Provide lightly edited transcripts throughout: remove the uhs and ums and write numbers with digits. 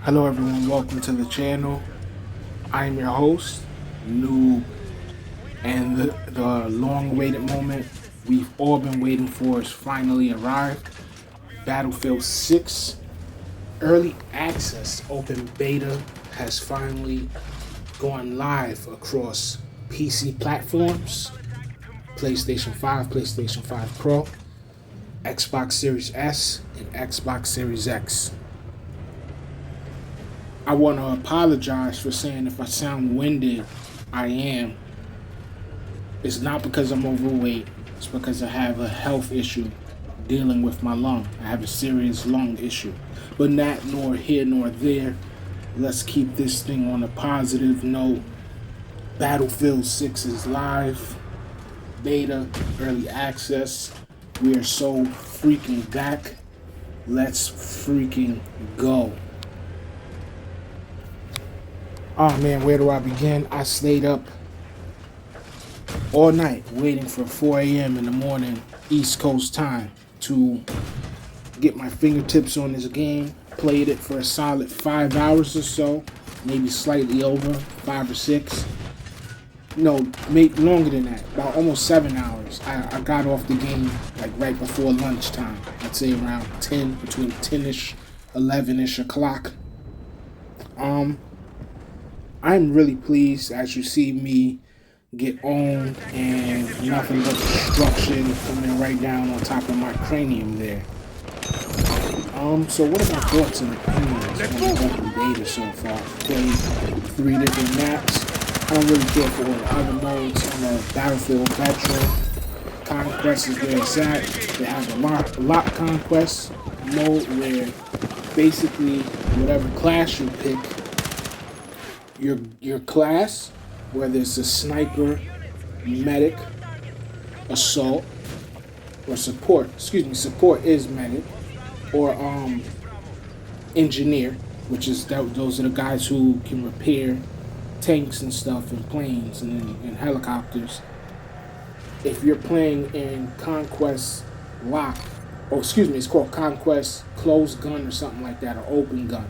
Hello everyone, welcome to the channel. I'm your host, Noob, and the long-awaited moment we've all been waiting for has finally arrived. Battlefield 6 Early Access Open Beta has finally gone live across PC platforms, PlayStation 5, PlayStation 5 Pro, Xbox Series S, and Xbox Series X. I want to apologize for saying if I sound winded, I am. It's not because I'm overweight, it's because I have a health issue dealing with my lung. I have a serious lung issue. But not nor here nor there. Let's keep this thing on a positive note. Battlefield 6 is live, beta, early access. We are so freaking back. Let's freaking go. Oh man, where do I begin? I stayed up all night waiting for 4 a.m. in the morning East Coast time to get my fingertips on this game. Played it for a solid 5 hours or so, maybe slightly over, 5 or 6. No, maybe longer than that, about almost 7 hours. I got off the game like right before lunchtime. I'd say around 10, between 10ish, 11ish o'clock. I'm really pleased as you see me get owned and nothing but destruction coming right down on top of my cranium there. So what are my thoughts and opinions on the open beta so far? Played 3 different maps. I don't really care for all the other modes. I'm a Battlefield veteran. Conquest is where it's at. They have a lot conquest mode where basically whatever class you pick, your class, whether it's a sniper, medic, assault, or support. Support is medic, or engineer, which is those are the guys who can repair tanks and stuff and planes and helicopters. If you're playing in Conquest Lock, it's called Conquest Closed Gun or something like that, or Open Gun.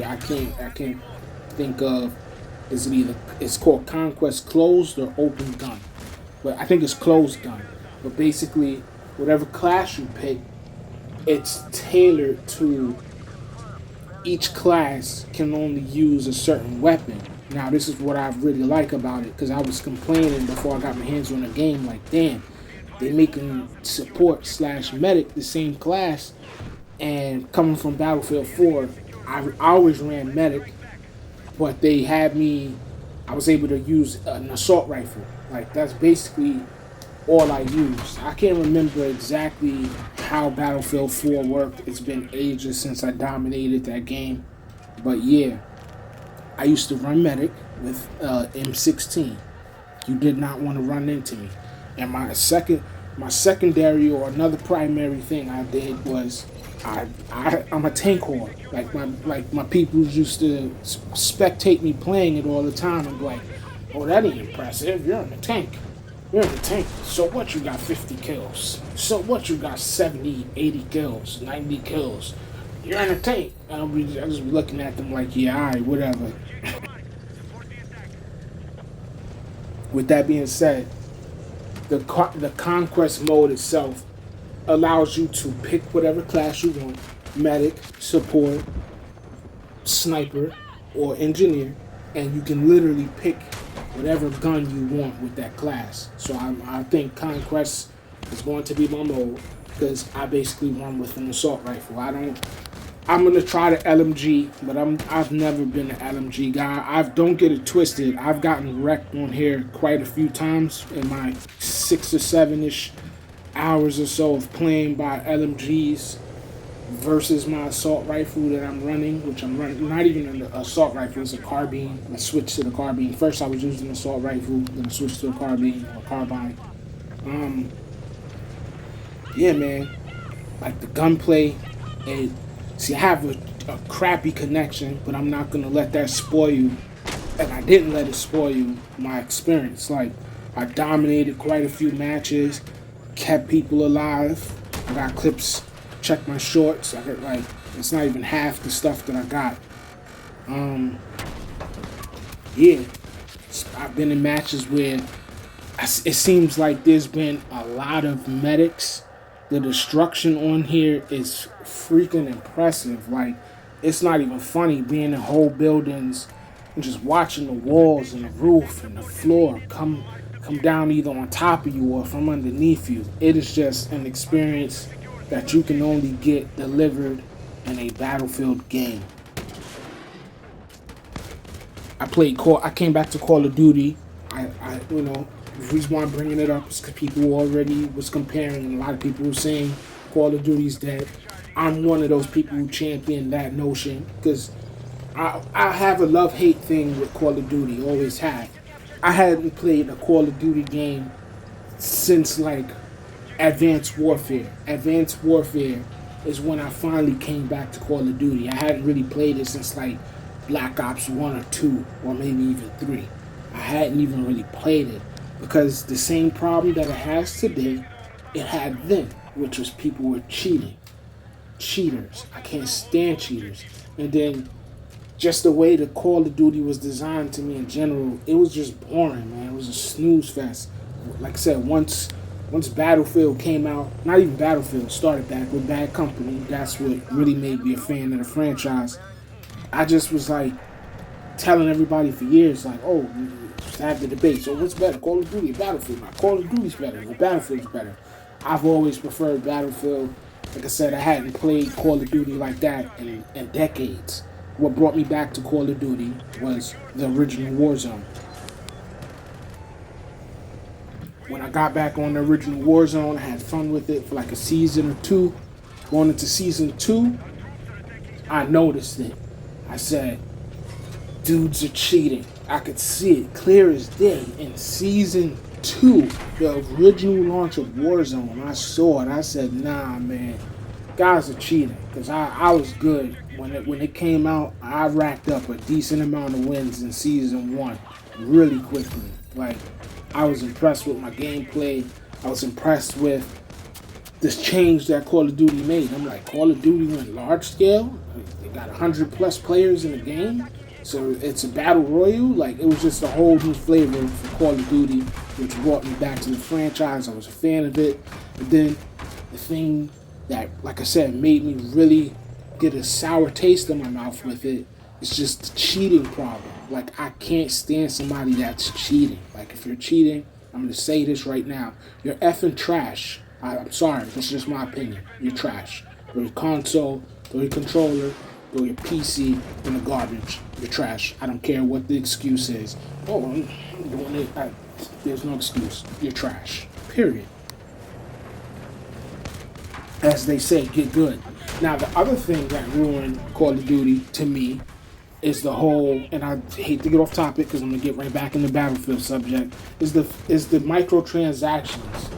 I can't think of, it's called Conquest Closed or Open Gun, but I think it's Closed Gun. But basically, whatever class you pick, it's tailored to each class can only use a certain weapon. Now, this is what I really like about it, because I was complaining before I got my hands on the game, like, damn, they making support / medic the same class, and coming from Battlefield 4, I always ran medic, but they had me, I was able to use an assault rifle. Like, that's basically all I used. I can't remember exactly how Battlefield 4 worked. It's been ages since I dominated that game. But yeah, I used to run medic with M16. You did not want to run into me. And my secondary or another primary thing I did was I'm a tank whore. Like my people used to spectate me playing it all the time and be like, oh, that ain't impressive. You're in the tank. You're in the tank. So what, you got 50 kills? So what, you got 70, 80 kills, 90 kills? You're in the tank. I'll just be looking at them like, yeah, all right, whatever. With that being said, the conquest mode itself allows you to pick whatever class you want: medic, support, sniper, or engineer, and you can literally pick whatever gun you want with that class. So I think Conquest is going to be my mode, because I basically run with an assault rifle. I'm gonna try the LMG, but I've never been an LMG guy. Don't get it twisted. I've gotten wrecked on here quite a few times in my 6 or 7ish hours or so of playing by LMGs versus my assault rifle that I'm running, which I'm running, not even an assault rifle, it's a carbine. I switched to the carbine. First I was using an assault rifle, then I switched to a carbine or carbine. Yeah, man, like the gunplay, see, I have a crappy connection, but I'm not gonna let that spoil you, and I didn't let it spoil you my experience. Like, I dominated quite a few matches, kept people alive. I got clips. Check my shorts. I got, like, it's not even half the stuff that I got Um, yeah, I've been in matches where it seems like there's been a lot of medics. The destruction on here is freaking impressive. Like, it's not even funny being in whole buildings and just watching the walls and the roof and the floor come down either on top of you or from underneath you. It is just an experience that you can only get delivered in a Battlefield game. I came back to Call of Duty. The reason why I'm bringing it up is because people already was comparing, and a lot of people were saying Call of Duty's dead. I'm one of those people who champion that notion because I have a love-hate thing with Call of Duty, always have. I hadn't played a Call of Duty game since like Advanced Warfare. Advanced Warfare is when I finally came back to Call of Duty. I hadn't really played it since like Black Ops 1 or 2 or maybe even 3. I hadn't even really played it because the same problem that it has today, it had then, which was people were cheating. Cheaters. I can't stand cheaters. And then just the way the Call of Duty was designed to me in general, it was just boring, man. It was a snooze fest. Like I said, once Battlefield came out, not even Battlefield, started back with Bad Company. That's what really made me a fan of the franchise. I just was like telling everybody for years, like, oh, just have the debate. So what's better, Call of Duty or Battlefield? Now, Call of Duty's better, but Battlefield's better. I've always preferred Battlefield. Like I said, I hadn't played Call of Duty like that in decades. What brought me back to Call of Duty was the original Warzone. When I got back on the original Warzone, I had fun with it for like a season or two. Going into season 2, I noticed it. I said, dudes are cheating. I could see it clear as day. In season 2, the original launch of Warzone, I saw it. I said, nah, man, guys are cheating. Because I was good. When it came out, I racked up a decent amount of wins in season 1 really quickly. Like, I was impressed with my gameplay. I was impressed with this change that Call of Duty made. I'm like, Call of Duty went large scale. They got 100 plus players in the game. So it's a battle royale. Like, it was just a whole new flavor for Call of Duty, which brought me back to the franchise. I was a fan of it. But then the thing that, like I said, made me really get a sour taste in my mouth with it is just the cheating problem. Like, I can't stand somebody that's cheating. Like, if you're cheating, I'm going to say this right now. You're effing trash. I'm sorry. That's just my opinion. You're trash. Throw your console, throw your controller, throw your PC in the garbage. You're trash. I don't care what the excuse is. Oh, I'm doing it. There's no excuse. You're trash. Period. As they say, get good. Now, the other thing that ruined Call of Duty to me is the whole, and I hate to get off topic because I'm gonna get right back in the Battlefield subject, is the microtransactions.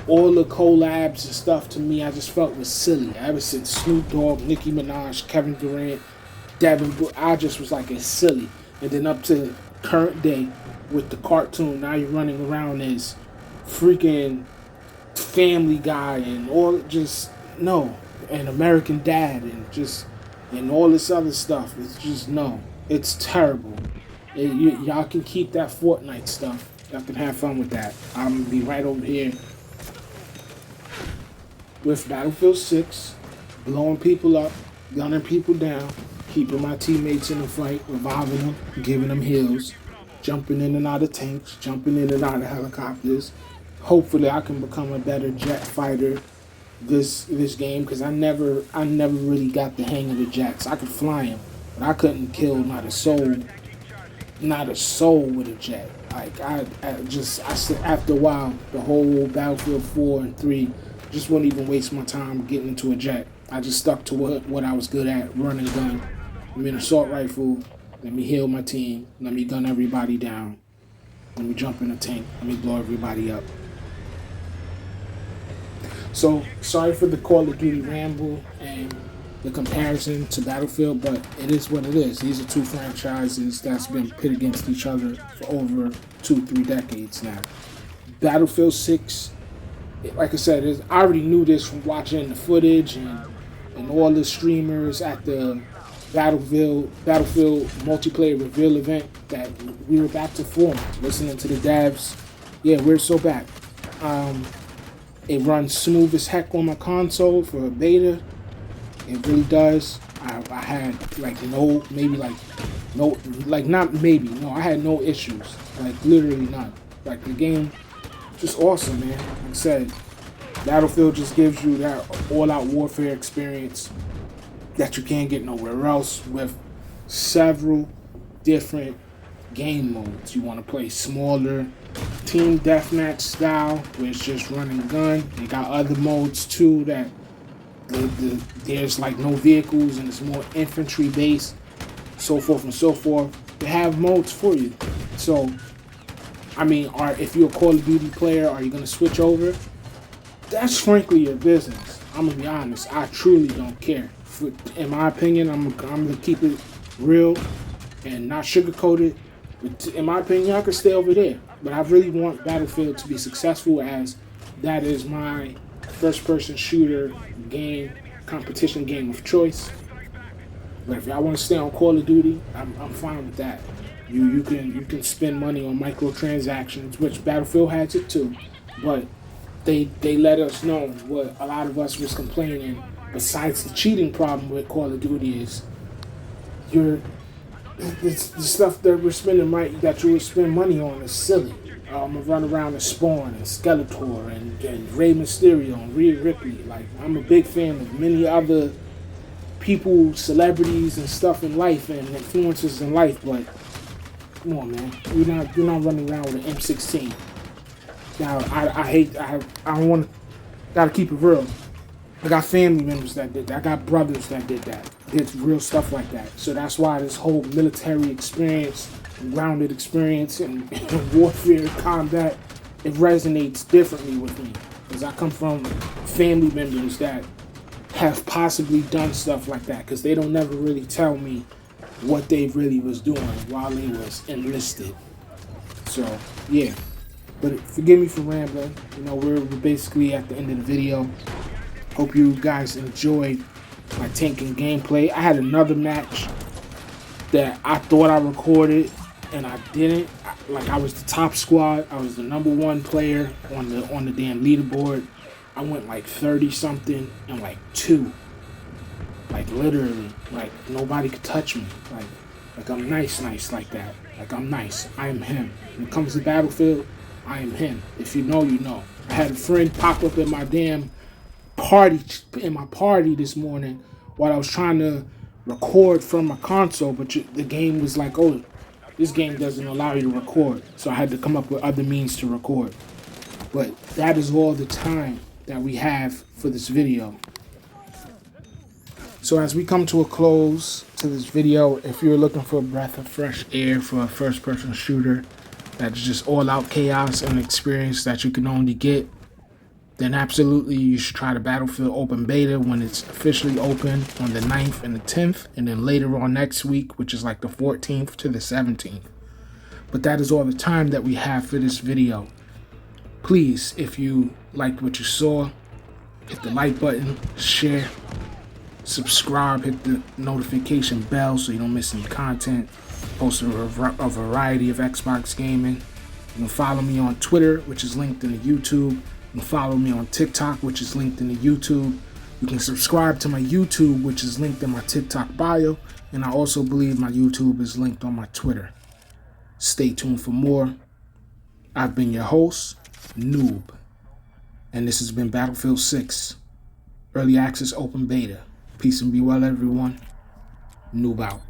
All the collabs and stuff to me, I just felt was silly. Ever since Snoop Dogg, Nicki Minaj, Kevin Durant, Devin Booker, I just was like, it's silly. And then up to current day with the cartoon, now you're running around as freaking Family Guy and all, just no, and American Dad and all this other stuff. It's just no, it's terrible. Y'all can keep that Fortnite stuff. Y'all can have fun with that. I'm gonna be right over here with Battlefield 6, blowing people up, gunning people down, keeping my teammates in the fight, reviving them, giving them heals, jumping in and out of tanks, jumping in and out of helicopters. Hopefully, I can become a better jet fighter this game because I never really got the hang of the jets. I could fly them, but I couldn't kill not a soul with a jet. Like I said, after a while, the whole Battlefield 4 and 3 just wouldn't even waste my time getting into a jet. I just stuck to what I was good at, run and gun. I mean, assault rifle. Let me heal my team. Let me gun everybody down. Let me jump in a tank. Let me blow everybody up. So, sorry for the Call of Duty ramble and the comparison to Battlefield, but it is what it is. These are two franchises that's been pit against each other for over 2-3 decades now. Battlefield 6, like I said, I already knew this from watching the footage and all the streamers at the Battlefield multiplayer reveal event that we were back to form. Listening to the devs, yeah, we're so back. It runs smooth as heck on my console for a beta. It really does. I had like I had no issues. Like literally none. Like the game, just awesome, man. Like I said, Battlefield just gives you that all-out warfare experience that you can't get nowhere else, with several different game modes. You want to play smaller team deathmatch style, where it's just run and gun. They got other modes too that there's like no vehicles and it's more infantry based, so forth and so forth. They have modes for you. So, I mean, if you're a Call of Duty player, are you gonna switch over? That's frankly your business. I'm gonna be honest. I truly don't care. In my opinion, I'm gonna keep it real and not sugarcoat it. But in my opinion, I could stay over there. But I really want Battlefield to be successful, as that is my first-person shooter game, competition game of choice. But if y'all want to stay on Call of Duty, I'm fine with that. You can spend money on microtransactions, which Battlefield has it too. But they let us know what a lot of us was complaining. Besides the cheating problem with Call of Duty is the stuff that we're spending that you would spend money on is silly. I'm gonna run around and Spawn and Skeletor and Rey Mysterio and Rhea Ripley. Like, I'm a big fan of many other people, celebrities and stuff in life and influencers in life, but come on, man, you're not running around with an M16. Now I don't want to. Gotta keep it real. I got family members that did that. I got brothers that did that. Did real stuff like that. So that's why this whole military experience, grounded experience, and warfare, combat, it resonates differently with me. Because I come from family members that have possibly done stuff like that. Because they don't never really tell me what they really was doing while they was enlisted. So, yeah. But forgive me for rambling. You know, we're basically at the end of the video. Hope you guys enjoyed my tanking gameplay. I had another match that I thought I recorded and I didn't. I was the top squad. I was the #1 player on the damn leaderboard. I went like 30 something and like 2. Like literally, like nobody could touch me. Like I'm nice like that. Like I'm nice. I am him. When it comes to Battlefield, I am him. If you know, you know. I had a friend pop up in my damn party this morning while I was trying to record from my console, but the game was like, oh, this game doesn't allow you to record, so I had to come up with other means to record. But that is all the time that we have for this video. So as we come to a close to this video, if you're looking for a breath of fresh air for a first-person shooter that's just all-out chaos and experience that you can only get, then absolutely you should try the Battlefield Open Beta when it's officially open on the 9th and the 10th, and then later on next week, which is like the 14th to the 17th. But that is all the time that we have for this video. Please, if you liked what you saw, hit the like button, share, subscribe, hit the notification bell so you don't miss any content. Post a variety of Xbox gaming. You can follow me on Twitter, which is linked in the YouTube. You can follow me on TikTok, which is linked in the YouTube. You can subscribe to my YouTube, which is linked in my TikTok bio. And I also believe my YouTube is linked on my Twitter. Stay tuned for more. I've been your host, Noob. And this has been Battlefield 6, Early Access Open Beta. Peace and be well, everyone. Noob out.